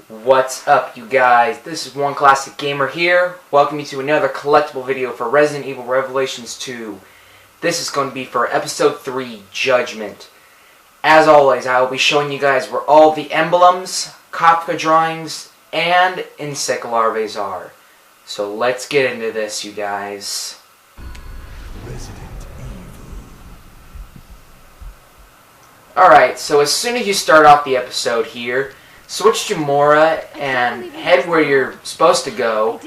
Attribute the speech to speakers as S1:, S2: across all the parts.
S1: What's up, you guys? This is One Classic Gamer here. Welcome you to another collectible video for Resident Evil Revelations 2. This is going to be for Episode 3, Judgment. As always, I will be showing you guys where all the emblems, Kafka drawings, and insect larvae are. So let's get into this, you guys. Alright, so as soon as you start off the episode here, switch to Mora and head where you're supposed to go.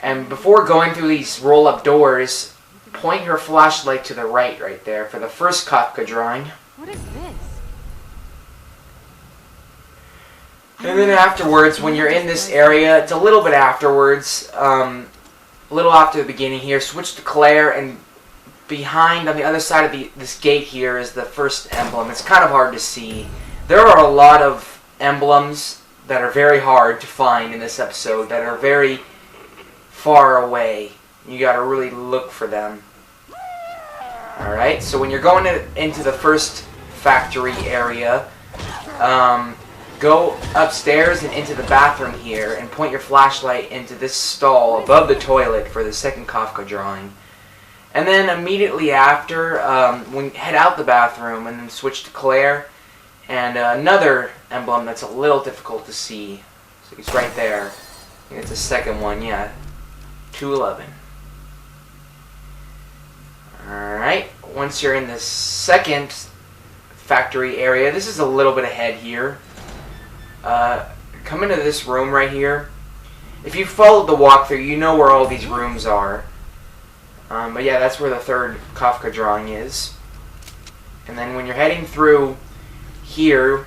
S1: And before going through these roll-up doors, point your flashlight to the right there for the first Kafka drawing.
S2: What is this?
S1: And then afterwards, when you're in this area, it's a little bit afterwards, a little after the beginning here, switch to Claire, and behind, on the other side of this gate here, is the first emblem. It's kind of hard to see. There are a lot of emblems that are very hard to find in this episode, that are very far away. You gotta really look for them. Alright, so when you're going into the first factory area, go upstairs and into the bathroom here and point your flashlight into this stall above the toilet for the second Kafka drawing. And then immediately after, head out the bathroom and then switch to Claire. And another emblem that's a little difficult to see. So it's right there. I think it's the second one, yeah. 211. Alright, once you're in the second factory area, this is a little bit ahead here. Come into this room right here. If you followed the walkthrough, you know where all these rooms are. But yeah, that's where the third Kafka drawing is. And then when you're heading through here,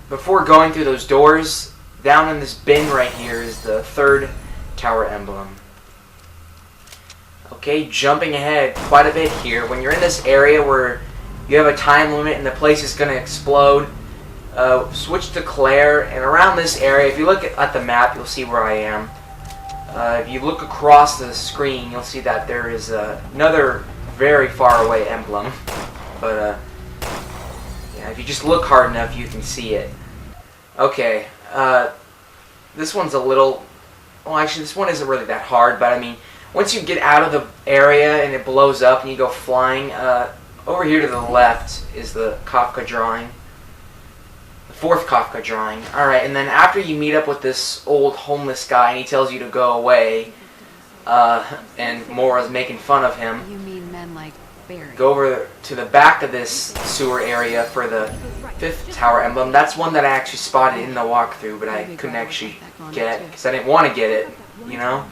S1: before going through those doors, down in this bin right here is the third tower emblem. Okay, jumping ahead quite a bit here. When you're in this area where you have a time limit and the place is going to explode, switch to Claire, and around this area, if you look at the map, you'll see where I am. If you look across the screen, you'll see that there is another very far away emblem. But yeah, if you just look hard enough, you can see it. Okay, this one's a little... Well, actually, this one isn't really that hard, but I mean, once you get out of the area and it blows up and you go flying, over here to the left is the Kafka drawing. The fourth Kafka drawing. Alright, and then after you meet up with this old homeless guy and he tells you to go away, and Mora's making fun of him,
S2: You mean men like Barry?
S1: go over to the back of this sewer area for the fifth tower emblem. That's one that I actually spotted in the walkthrough, but I couldn't actually get, because I didn't want to get it, you know?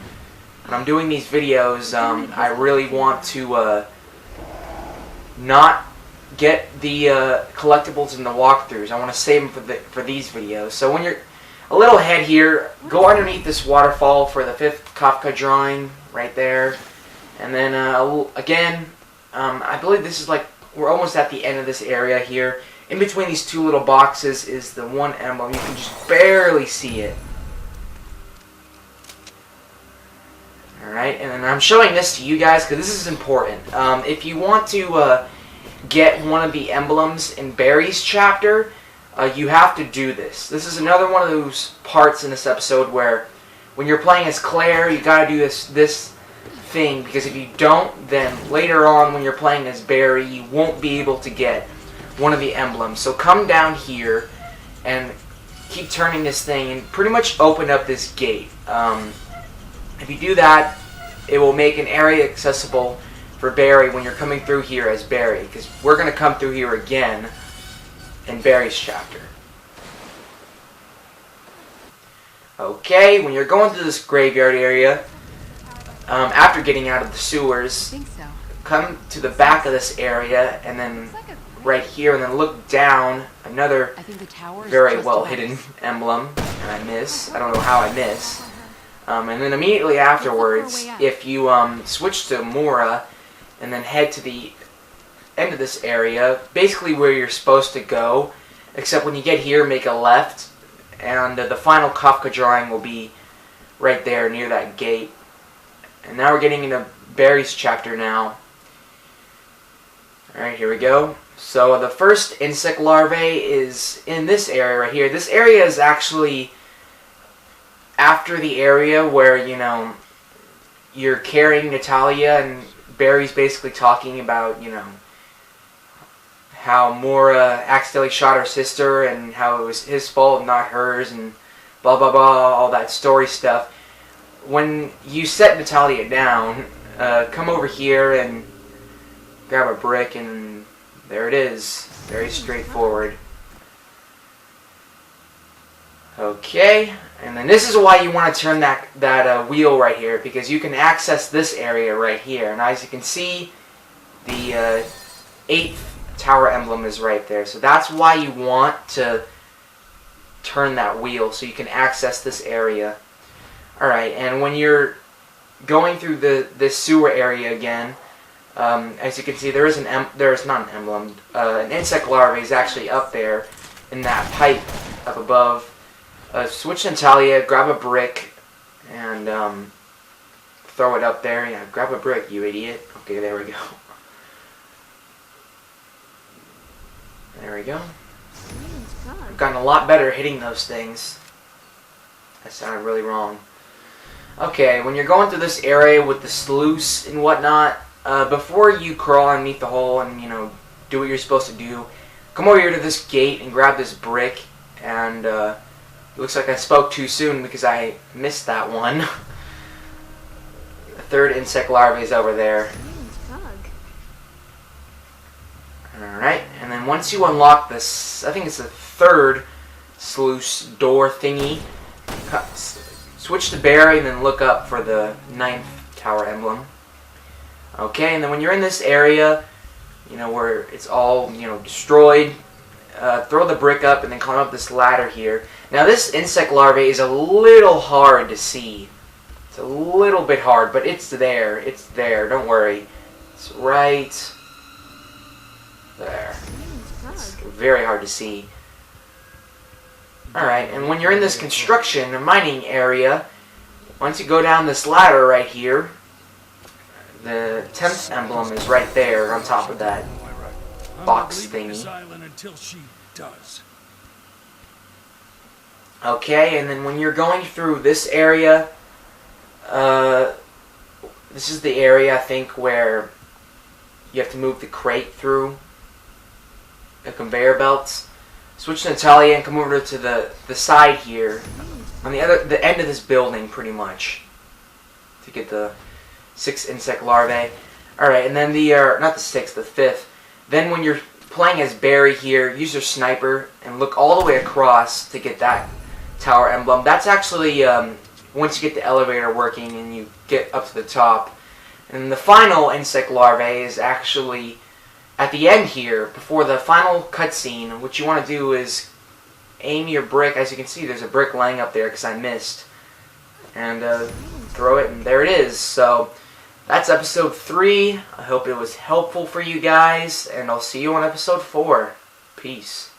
S1: When I'm doing these videos, I really want to not get the collectibles in the walkthroughs. I want to save them for these videos. So when you're a little ahead here, go underneath this waterfall for the fifth Kafka drawing right there. And then again, I believe this is like, we're almost at the end of this area here. In between these two little boxes is the one emblem. You can just barely see it. Alright, and then I'm showing this to you guys because this is important. If you want to get one of the emblems in Barry's chapter, you have to do this. This is another one of those parts in this episode where when you're playing as Claire, you gotta do this thing, because if you don't, then later on when you're playing as Barry, you won't be able to get one of the emblems. So come down here and keep turning this thing and pretty much open up this gate. If you do that, it will make an area accessible for Barry when you're coming through here as Barry, because we're going to come through here again in Barry's chapter. Okay, when you're going through this graveyard area, after getting out of the sewers, come to the back of this area, and then right here, and then look down, another very well hidden emblem, and I miss. I don't know how I miss. And then immediately afterwards, if you switch to Mora and then head to the end of this area, basically where you're supposed to go, except when you get here, make a left, and the final Kafka drawing will be right there near that gate. And now we're getting into Barry's chapter now. Alright, here we go. So the first insect larvae is in this area right here. This area is actually after the area where, you know, you're carrying Natalia and Barry's basically talking about, you know, how Mora accidentally shot her sister and how it was his fault, not hers, and blah blah blah, all that story stuff. When you set Natalia down, come over here and grab a brick, and there it is. Very straightforward. Okay, and then this is why you want to turn that wheel right here, because you can access this area right here. And as you can see, the 8th tower emblem is right there. So that's why you want to turn that wheel, so you can access this area. Alright, and when you're going through this sewer area again, as you can see, there is not an emblem. An insect larvae is actually up there in that pipe up above. Switch Natalia, grab a brick, and throw it up there. Yeah, grab a brick, you idiot. Okay, there we go. There we go. I've gotten a lot better at hitting those things. That sounded really wrong. Okay, when you're going through this area with the sluice and whatnot, before you crawl underneath the hole and, you know, do what you're supposed to do, come over here to this gate and grab this brick. And it looks like I spoke too soon because I missed that one. The 3rd insect larvae is over there. Alright, and then once you unlock this, I think it's the 3rd sluice door thingy, switch to Barry and then look up for the 9th tower emblem. Okay, and then when you're in this area, you know, where it's all, you know, destroyed, throw the brick up and then climb up this ladder here. Now this insect larvae is a little hard to see. It's a little bit hard, but it's there. It's there, don't worry. It's right there. It's very hard to see. Alright, and when you're in this construction or mining area, once you go down this ladder right here, the 10th emblem is right there on top of that box thingy. Okay, and then when you're going through this area, this is the area I think where you have to move the crate through the conveyor belts. Switch to Natalia and come over to the side here, on the end of this building, pretty much, to get the 6th insect larvae. Alright, and then not the 6th, the 5th. Then when you're playing as Barry here, use your sniper and look all the way across to get that tower emblem. That's actually once you get the elevator working and you get up to the top. And the final insect larvae is actually at the end here, before the final cutscene. What you want to do is aim your brick. As you can see, there's a brick laying up there because I missed. And throw it, and there it is. So that's episode 3. I hope it was helpful for you guys, and I'll see you on episode 4. Peace.